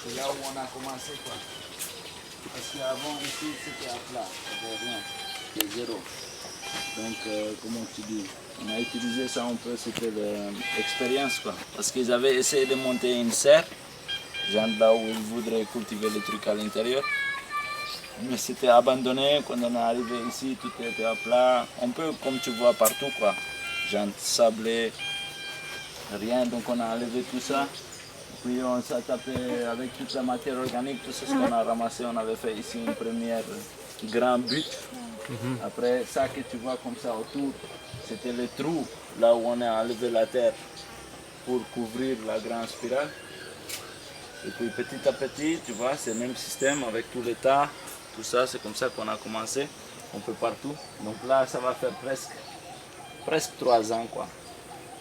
C'est là où on a commencé quoi. Parce qu'avant ici c'était à plat, il n'y avait rien, c'était zéro. Donc comment tu dis, on a utilisé ça un peu, c'était l'expérience quoi. Parce qu'ils avaient essayé de monter une serre, genre là où ils voudraient cultiver les trucs à l'intérieur. Mais c'était abandonné, quand on est arrivé ici, tout était à plat, un peu comme tu vois partout quoi. Genre sablé, rien, donc on a enlevé tout ça. Puis on s'est tapé avec toute la matière organique, tout ce qu'on a ramassé, on avait fait ici une première grande butte. Après ça que tu vois comme ça autour, c'était le trou là où on a enlevé la terre pour couvrir la grande spirale. Et puis petit à petit, tu vois, c'est le même système avec tout le tas, tout ça, c'est comme ça qu'on a commencé, un peu partout. Donc là, ça va faire presque 3 ans quoi.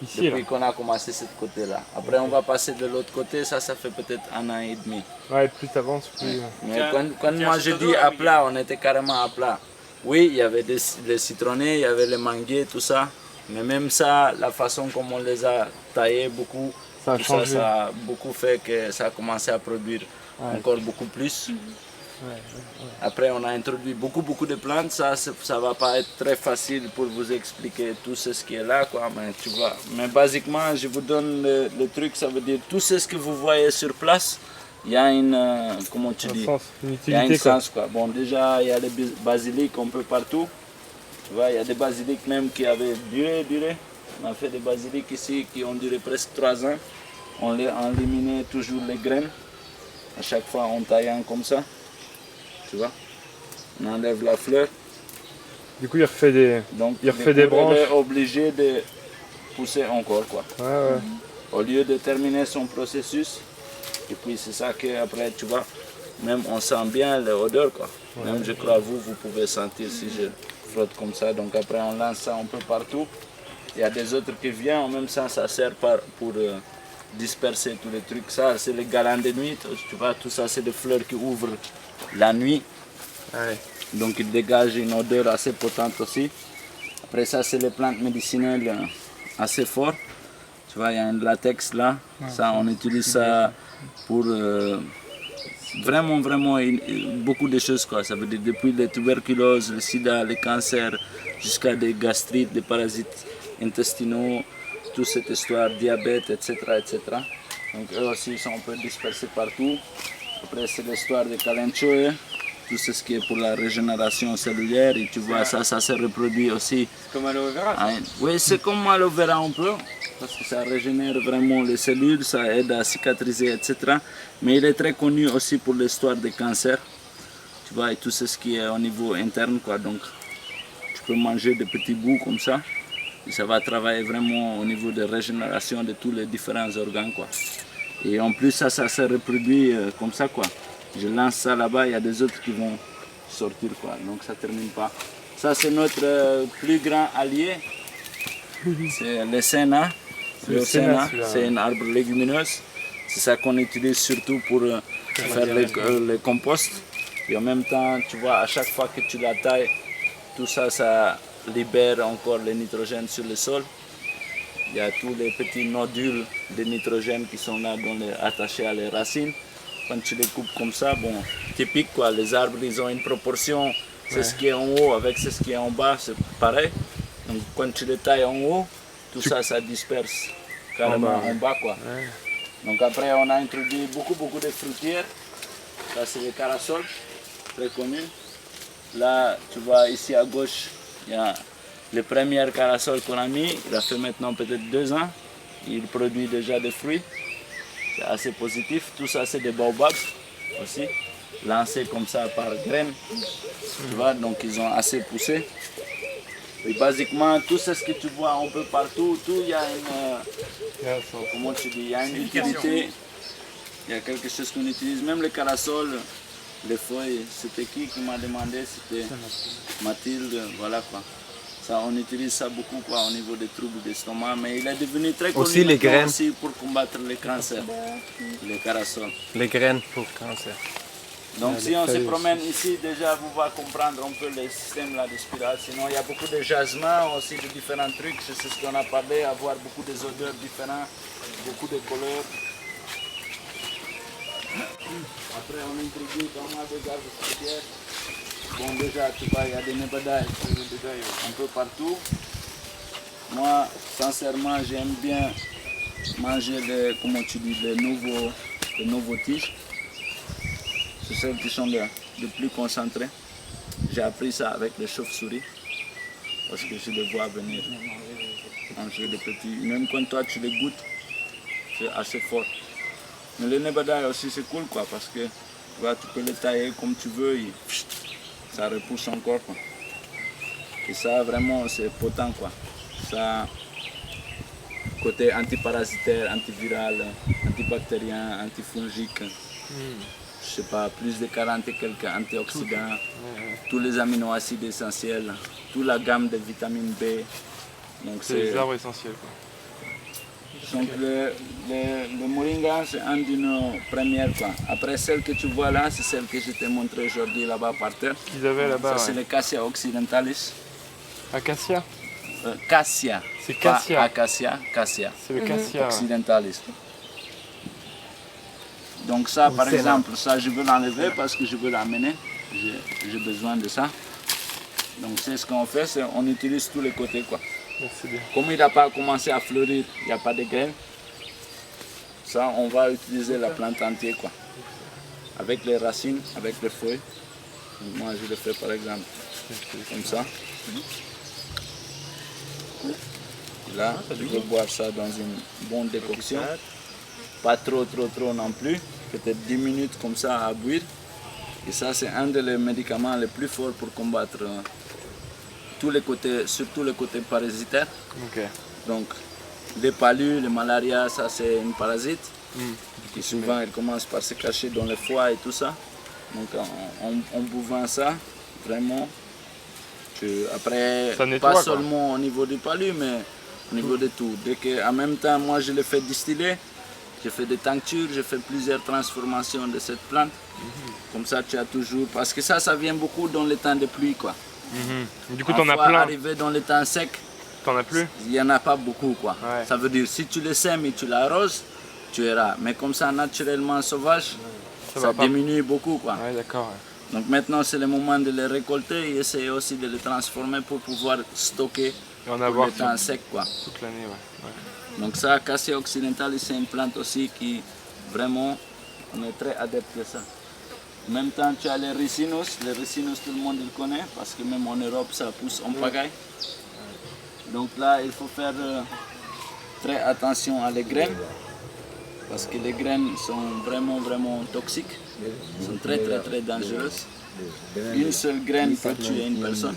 Ici, Depuis qu'on a commencé ce côté-là. Après, on va passer de l'autre côté, ça fait peut-être 1 an et demi. Ouais, plus t'avances, plus... Mais quand moi je dis à plat, on était carrément à plat. Oui, il y avait les citronnés, il y avait les manguiers, tout ça. Mais même ça, la façon comme on les a taillés beaucoup, Ça a tout changé. ça a beaucoup fait que ça a commencé à produire encore beaucoup plus. Après, on a introduit beaucoup de plantes. Ça va pas être très facile pour vous expliquer tout ce qui est là, quoi. Mais tu vois. Mais basiquement, je vous donne le truc. Ça veut dire tout ce que vous voyez sur place. Il y a une, comment tu dis, une il y a un utilité, quoi. sens, quoi. Bon, déjà, il y a des basiliques un peu partout. Tu vois, il y a des basiliques même qui avaient duré. On a fait des basiliques ici qui ont duré presque 3 ans. On les a éliminé toujours les graines. À chaque fois, on taille un comme ça. Tu vois, on enlève la fleur. Du coup, il refait des, Donc, des branches. Il est obligé de pousser encore, quoi. Ouais. Au lieu de terminer son processus. Et puis, c'est ça qu'après, tu vois, même on sent bien l'odeur, quoi. Même, je crois, vous pouvez sentir si je frotte comme ça. Donc, après, on lance ça un peu partout. Il y a des autres qui viennent, en même temps, ça sert pour disperser tous les trucs. Ça, c'est les galants de nuit. Tu vois, tout ça, c'est des fleurs qui ouvrent la nuit. Ouais. Donc il dégage une odeur assez potente aussi. Après ça, c'est les plantes médicinales assez fortes. Tu vois, il y a un latex là. Ça, on utilise ça pour vraiment beaucoup de choses, quoi. Ça veut dire depuis la tuberculose, le sida, le cancer, jusqu'à des gastrites, des parasites intestinaux, toute cette histoire, diabète, etc. Donc eux aussi sont un peu dispersés partout. Après, c'est l'histoire de Kalenchoe, tout ce qui est pour la régénération cellulaire. Et tu vois, ça se reproduit aussi. C'est comme aloe vera, ça. Oui, c'est comme aloe vera un peu, parce que ça régénère vraiment les cellules, ça aide à cicatriser, etc. Mais il est très connu aussi pour l'histoire des cancers. Tu vois, et tout ce qui est au niveau interne, quoi. Donc, tu peux manger des petits bouts comme ça. Et ça va travailler vraiment au niveau de régénération de tous les différents organes, quoi. Et en plus, ça se reproduit comme ça, quoi. Je lance ça là-bas, il y a des autres qui vont sortir, quoi. Donc ça ne termine pas. Ça, c'est notre plus grand allié. C'est le senna. Le senna, c'est un arbre légumineuse. C'est ça qu'on utilise surtout pour faire le compost. Et en même temps, tu vois, à chaque fois que tu la tailles, tout ça, ça libère encore le nitrogène sur le sol. Il y a tous les petits nodules de nitrogène qui sont là attachés à les racines. Quand tu les coupes comme ça, bon, typique quoi, les arbres ils ont une proportion, c'est ce qui est en haut avec ce qui est en bas, c'est pareil. Donc quand tu les tailles en haut, tout ça, ça disperse carrément en bas quoi. Ouais. Donc après on a introduit beaucoup de fruitières. Ça c'est les carasols, très connus. Là tu vois ici à gauche, il y a le premier carasol qu'on a mis, il a fait maintenant peut-être 2 ans. Il produit déjà des fruits. C'est assez positif. Tout ça, c'est des baobabs aussi, lancés comme ça par graines. Tu vois, donc ils ont assez poussé. Et basiquement, tout ce que tu vois un peu partout, tout, il y a une, comment tu dis, il y a une utilité. Il y a quelque chose qu'on utilise, même le carasol, les feuilles. C'était qui m'a demandé? C'était Mathilde, voilà quoi. Ça, on utilise ça beaucoup quoi, au niveau des troubles d'estomac, mais il est devenu très connu aussi les graines aussi pour combattre les cancers, les carasols. Les graines pour le cancer. Donc Ah, si les on se feuilles promène ici, déjà vous va comprendre un peu le système là de spirale. Sinon il y a beaucoup de jasmin, aussi de différents trucs, c'est ce qu'on a parlé, avoir beaucoup des odeurs différentes, beaucoup de couleurs. Après on introduit pas mal de arbres fruitières. Bon déjà tu vois il y a des nebadailles un peu partout. Moi sincèrement j'aime bien manger les, comment tu dis, les nouveaux tiges. C'est celles qui sont les plus concentrées. J'ai appris ça avec les chauves-souris. Parce que je les vois venir manger les petits. Même quand toi tu les goûtes, c'est assez fort. Mais les nebadailles aussi c'est cool quoi, parce que tu vois, tu peux les tailler comme tu veux et ça repousse encore quoi. Et ça vraiment c'est potent quoi. Ça, côté antiparasitaire, antiviral, antibactérien, antifongique. Je sais pas, plus de 40 et quelques antioxydants, tous les aminoacides essentiels, toute la gamme de vitamines B. Donc C'est les arbres essentiels. Quoi. donc le moringa c'est un de nos premières quoi. Après celle que tu vois là, c'est celle que je t'ai montrée aujourd'hui là-bas par terre. Qu'ils avaient là-bas. Ça c'est le Cassia occidentalis. Acacia. Cassia. C'est Pas cassia. acacia, Cassia C'est le cassia. occidentalis. Donc ça par exemple, ça je veux l'enlever parce que je veux l'amener. J'ai besoin de ça. Donc c'est ce qu'on fait, c'est on utilise tous les côtés quoi. Merci bien. Comme il n'a pas commencé à fleurir, il n'y a pas de graines. Ça on va utiliser la plante entière quoi. Avec les racines, avec les feuilles. Donc, moi je le fais par exemple comme ça. Là, je vais boire ça dans une bonne décoction. Pas trop non plus. Peut-être 10 minutes comme ça à boire. Et ça, c'est un des médicaments les plus forts pour combattre tous les côtés, surtout les côtés parasitaires. Ok. Donc, les palus, le malaria, ça c'est une parasite. Qui souvent, elle commence par se cacher dans le foie et tout ça. Donc, en buvant ça, vraiment, après, Ça nettoie, pas quoi. seulement au niveau du palu, mais au niveau de tout. Dès que, en même temps, moi, je le fais distiller. J'ai fait des tinctures, j'ai fait plusieurs transformations de cette plante. Comme ça, tu as toujours... Parce que ça vient beaucoup dans les temps de pluie, quoi. Du coup, t'en as Parfois, plein. arrivé dans les temps secs, T'en as plus. il n'y en a pas beaucoup, quoi. Ouais. Ça veut dire, si tu le sèmes et tu l'arroses, tu iras. Mais comme ça, naturellement sauvage, Ça ça va pas. diminue beaucoup, quoi. Ouais, d'accord. Ouais. Donc maintenant, c'est le moment de les récolter et essayer aussi de les transformer pour pouvoir stocker Et en pour avoir les temps secs, quoi. toute l'année, ouais. Donc ça, Cassia occidentalis, c'est une plante aussi qui, vraiment, on est très adepte de ça. En même temps, tu as les ricinus. Les ricinus, tout le monde le connaît, parce que même en Europe, ça pousse en pagaille. Donc là, il faut faire très attention à les graines, parce que les graines sont vraiment toxiques, sont très dangereuses. Une seule graine peut tuer une personne.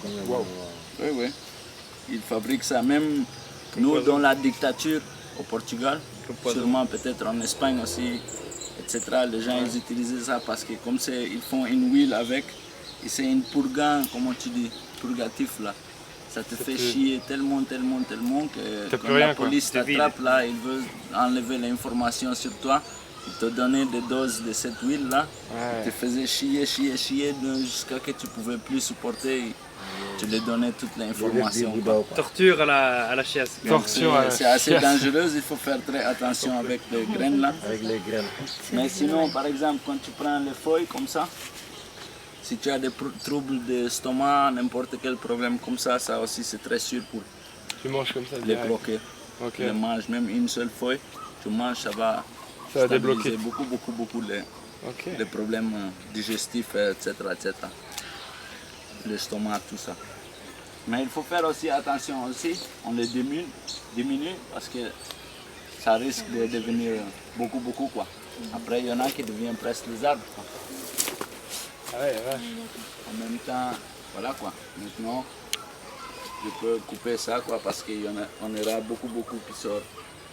Oui. Ils fabriquent ça. Même nous, dans la dictature au Portugal, sûrement peut-être en Espagne aussi, etc. Les gens ils utilisent ça parce que comme ils font une huile avec, et c'est une purgant, comment tu dis, purgatif là. Ça te fait chier tellement que T'as quand plus rien, la quoi. police t'attrape là, il veut enlever l'information sur toi. Il te donnait des doses de cette huile là. Ouais. Il te faisait chier jusqu'à que tu ne pouvais plus supporter. Tu lui donnais toute l'information. Torture à la chiasse. Donc, Torture à la c'est assez chiasse. dangereux, il faut faire très attention avec les graines là. Avec les graines. Mais sinon, par exemple, quand tu prends les feuilles comme ça, si tu as des troubles d'estomac, n'importe quel problème comme ça aussi c'est très sûr pour Tu manges comme ça les direct. bloquer. Ok. Tu les manges, même une seule feuille, tu manges, ça va Ça va stabiliser débloquer. beaucoup Ok. les problèmes digestifs, etc. L'estomac, tout ça. Mais il faut faire aussi attention aussi, on les diminue parce que ça risque de devenir beaucoup quoi. Après il y en a qui deviennent presque des arbres, quoi. Ah ouais, ouais. En même temps, voilà quoi. Maintenant, je peux couper ça quoi parce qu'on aura beaucoup qui sort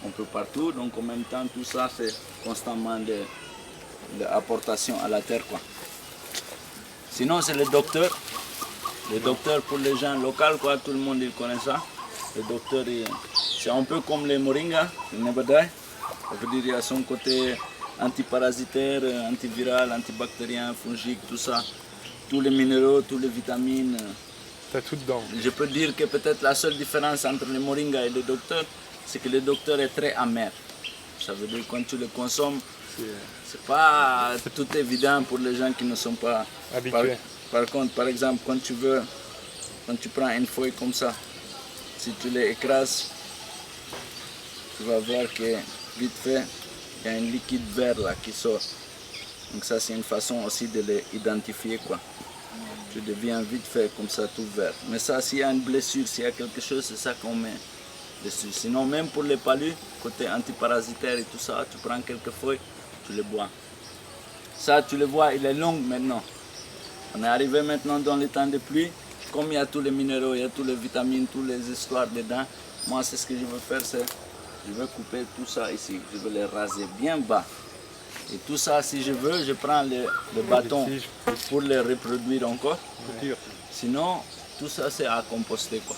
un peu partout. Donc en même temps, tout ça c'est constamment de l'apportation à la terre quoi. Sinon c'est le docteur. Le docteur pour les gens locaux, quoi, tout le monde il connaît ça. Le docteur, c'est un peu comme les moringa, le nebadai. Ça veut dire qu'il y a son côté antiparasitaire, antiviral, antibactérien, fongique, tout ça. Tous les minéraux, toutes les vitamines. T'as tout dedans. Je peux dire que peut-être la seule différence entre le moringa et le docteur, c'est que le docteur est très amer. Ça veut dire que quand tu le consommes, c'est pas tout évident pour les gens qui ne sont pas Habitués. Par contre, par exemple, quand tu prends une feuille comme ça, si tu l'écrases, tu vas voir que vite fait, il y a un liquide vert là qui sort. Donc ça, c'est une façon aussi de l'identifier, quoi. Tu deviens vite fait comme ça, tout vert. Mais ça, s'il y a une blessure, s'il y a quelque chose, c'est ça qu'on met dessus. Sinon, même pour les palus, côté antiparasitaire et tout ça, tu prends quelques feuilles, tu les bois. Ça, tu le vois, il est long maintenant. On est arrivé maintenant dans les temps de pluie. Comme il y a tous les minéraux, il y a toutes les vitamines, toutes les histoires dedans, moi, c'est ce que je veux faire, c'est je vais couper tout ça ici. Je vais les raser bien bas. Et tout ça, si je veux, je prends le bâton pour les reproduire encore. Sinon, tout ça, c'est à composter, quoi.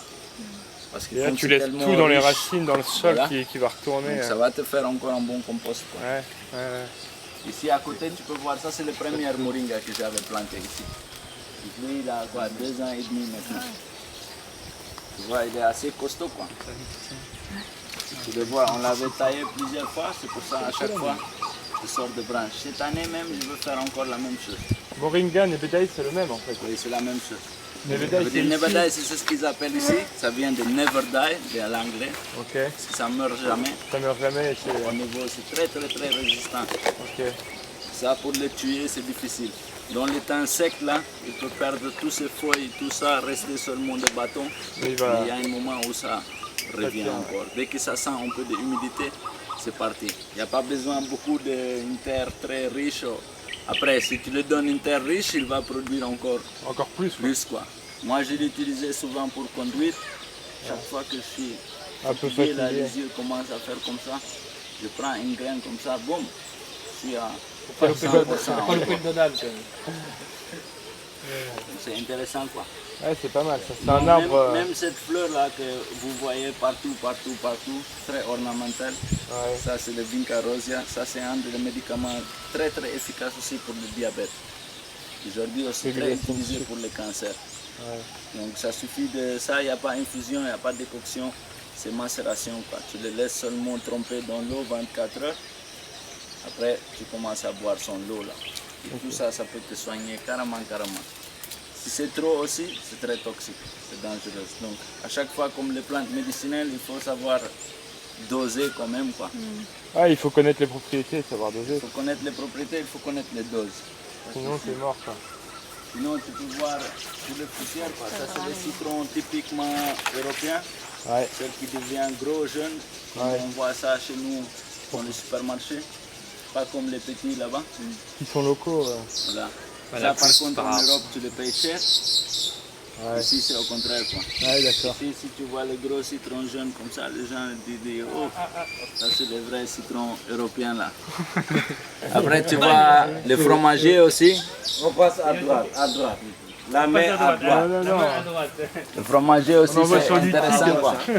Parce que Et là, comme tu c'est laisses tellement tout dans les riche, racines, dans le sol Voilà. qui va retourner. donc ça va te faire encore un bon compost, quoi. Ouais, ouais. Ici à côté, tu peux voir, ça c'est le premier moringa que j'avais planté ici. Lui, il a quoi, 2 ans et demi maintenant. Tu vois, il est assez costaud, quoi. Tu le vois, on l'avait taillé plusieurs fois, c'est pour ça à chaque fois, il sort de branches. Cette année même, je veux faire encore la même chose. Moringa, Nebedai, c'est le même en fait. Oui, c'est la même chose. Nebedai, c'est Never ici. die, c'est ce qu'ils appellent ici. Ça vient de never die, de l'anglais. Ok, Parce que ça ne meurt jamais. ça meurt jamais. C'est... Au niveau, c'est très très très résistant. Ok, Ça, pour le tuer, c'est difficile. Dans les temps secs, là, il peut perdre tous ses feuilles, tout ça, rester seulement des bâtons. mais il Mais va... il y a un moment où ça revient tient. encore. Dès que ça sent un peu d'humidité, c'est parti. Il n'y a pas besoin beaucoup d'une terre très riche. Après, si tu lui donnes une terre riche, il va produire encore Encore plus. quoi. plus, quoi. Moi, je l'utilisais souvent pour conduire. Chaque fois que je suis Un peu fatigué, là, fatigué. les yeux commencent à faire comme ça, je prends une graine comme ça, boum, je suis à Faut pas louper 100%. le Donald, quand même. C'est intéressant, quoi. Ouais, c'est pas mal. Ça, c'est Non, un arbre. même cette fleur-là que vous voyez partout, très ornementale, Ouais. ça c'est le Vinca rosea, ça c'est un des médicaments très très efficace aussi pour le diabète. Aujourd'hui aussi très Régulation utilisé du pour le cancer. Ouais. Donc ça suffit de ça, il n'y a pas infusion, il n'y a pas décoction, c'est macération, quoi. Tu le laisses seulement tremper dans l'eau 24 heures. Après, tu commences à boire son lot là. Et tout ça, ça peut te soigner carrément. Si c'est trop aussi, c'est très toxique, c'est dangereux. Donc, à chaque fois, comme les plantes médicinales, il faut savoir doser quand même, quoi. Ah, il faut connaître les propriétés, savoir doser. Il faut connaître les propriétés, il faut connaître les doses. Sinon, c'est mort. Quoi. Sinon, tu peux voir toutes les poussières, quoi. Ça, c'est le citron typiquement européen. Ouais. Celle qui devient gros, jeune. Ouais. On voit ça chez nous dans les supermarchés. Pas comme les petits là-bas. Qui sont locaux. Voilà. Voilà, Ça, par plus contre, par en rapport. Europe, tu le payes cher. Ouais. Ici, c'est au contraire, quoi. Ouais, d'accord. Ici, si tu vois les gros citrons jaunes comme ça, les gens disent oh, ça c'est le vrai citron européen là. Après, tu vois les fromagers aussi. On passe à droite, La main à droite. Non, non, La non. main à droite. Le fromager aussi, On en voit c'est sur YouTube, intéressant, quoi. ça.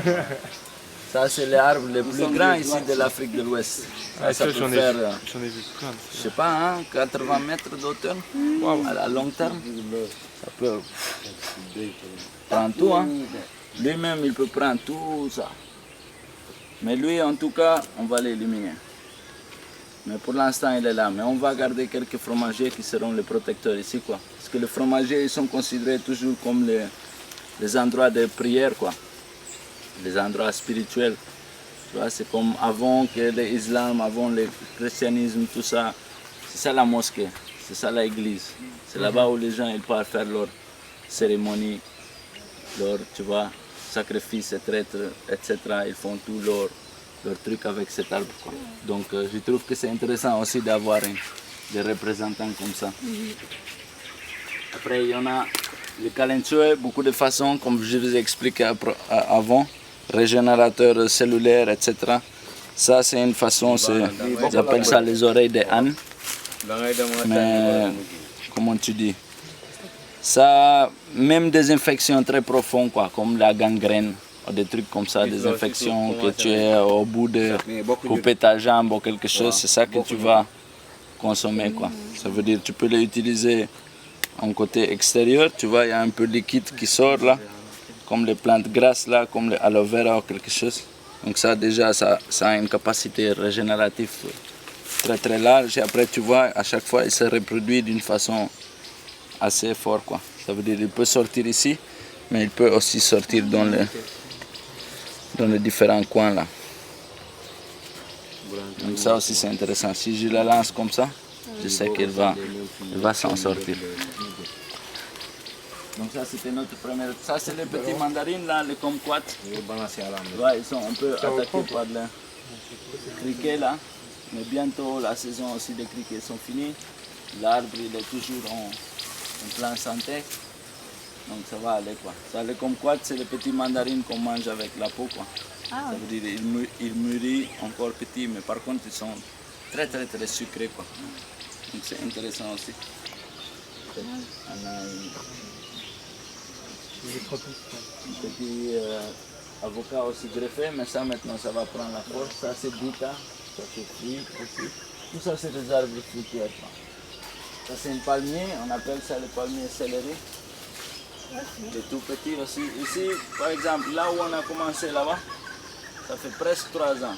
Ça, c'est l'arbre le plus grand ici de l'Afrique de l'Ouest. Ah, Ça ça, peut j'en ai, faire, j'en ai vu plein. je sais pas, hein, 80 mètres d'auteur à la long terme. Ça peut prendre tout. Hein. Lui-même, il peut prendre tout ça. Mais lui, en tout cas, on va l'éliminer. Mais pour l'instant, il est là. Mais on va garder quelques fromagers qui seront les protecteurs ici, quoi. Parce que les fromagers, ils sont considérés toujours comme les endroits de prière, quoi. Les endroits spirituels. Tu vois, c'est comme avant que l'islam, avant le christianisme, tout ça. C'est ça la mosquée, c'est ça l'église. C'est là-bas où les gens ils partent faire leur cérémonie, leur, tu vois, sacrifice, etc. Ils font tout leur truc avec cet arbre, quoi. Donc je trouve que c'est intéressant aussi d'avoir des représentants comme ça. Après, il y en a le calenchoué, beaucoup de façons, comme je vous ai expliqué avant, régénérateur cellulaire, etc. Ça, c'est une façon, ils appellent ça les oreilles des ânes. Mais, comment tu dis? Ça, même des infections très profondes, quoi, comme la gangrène, ou des trucs comme ça, des infections que tu es au bout de couper ta jambe ou quelque chose, c'est ça que tu vas consommer, quoi. Ça veut dire que tu peux les utiliser en côté extérieur, tu vois, il y a un peu de liquide qui sort là, comme les plantes grasses là, comme les aloe vera ou quelque chose. Donc ça déjà, ça a une capacité régénérative très très large, et après tu vois, à chaque fois, il se reproduit d'une façon assez forte, quoi. Ça veut dire qu'il peut sortir ici, mais il peut aussi sortir dans les différents coins là. Donc ça aussi c'est intéressant. Si je la lance comme ça, je sais qu'elle va s'en sortir. Donc ça c'était notre première. Ça c'est les petits mandarines là, les kumquats. Ouais, ils sont un peu attaqués par les criquets là. Mais bientôt la saison aussi des criquets sont finis. L'arbre il est toujours en pleine santé. Donc ça va aller quoi. Ça les kumquats c'est les petits mandarines qu'on mange avec la peau quoi. Ah, Ça veut dire ils mûrissent encore petits, mais par contre ils sont très très très sucrés quoi. Donc c'est intéressant aussi. On a un petit avocat aussi greffé, mais ça maintenant ça va prendre la force. Ça c'est bita, ça c'est fruit aussi. Tout ça c'est des arbres fruitiers. Ça c'est un palmier, on appelle ça le palmier céleri. C'est tout petit aussi. Ici par exemple, là où on a commencé là-bas, ça fait presque 3 ans.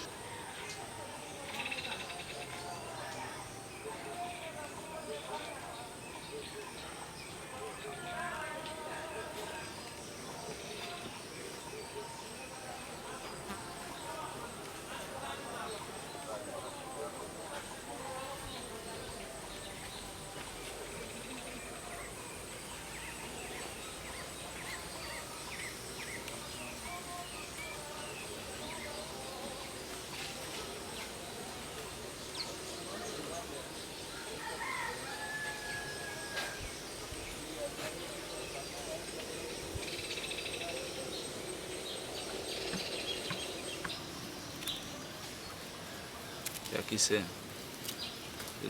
Y aquí se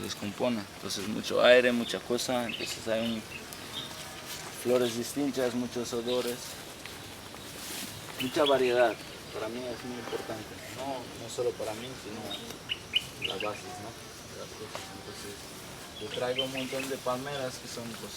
descompone, entonces mucho aire, mucha cosa, entonces hay flores distintas, muchos odores, mucha variedad. Para mí es muy importante, no solo para mí, sino las bases, ¿no? De las cosas. Entonces yo traigo un montón de palmeras que son pues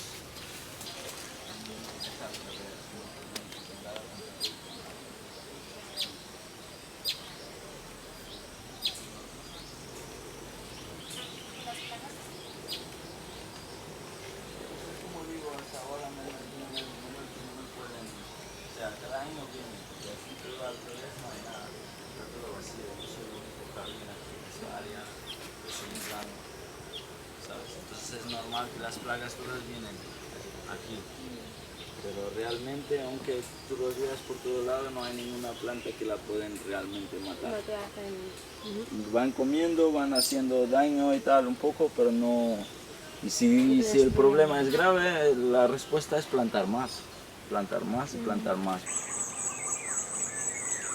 cada año viene, y así todo al revés no hay nada, está todo vacío, yo soy el único jardín aquí en esta área, yo soy un plano, ¿sabes? Entonces es normal que las plagas todas vienen aquí, pero realmente, aunque tú los veas por todo lado, no hay ninguna planta que la pueden realmente matar. Van comiendo, van haciendo daño y tal un poco, pero no... Y si el problema es grave, la respuesta es plantar más y plantar más.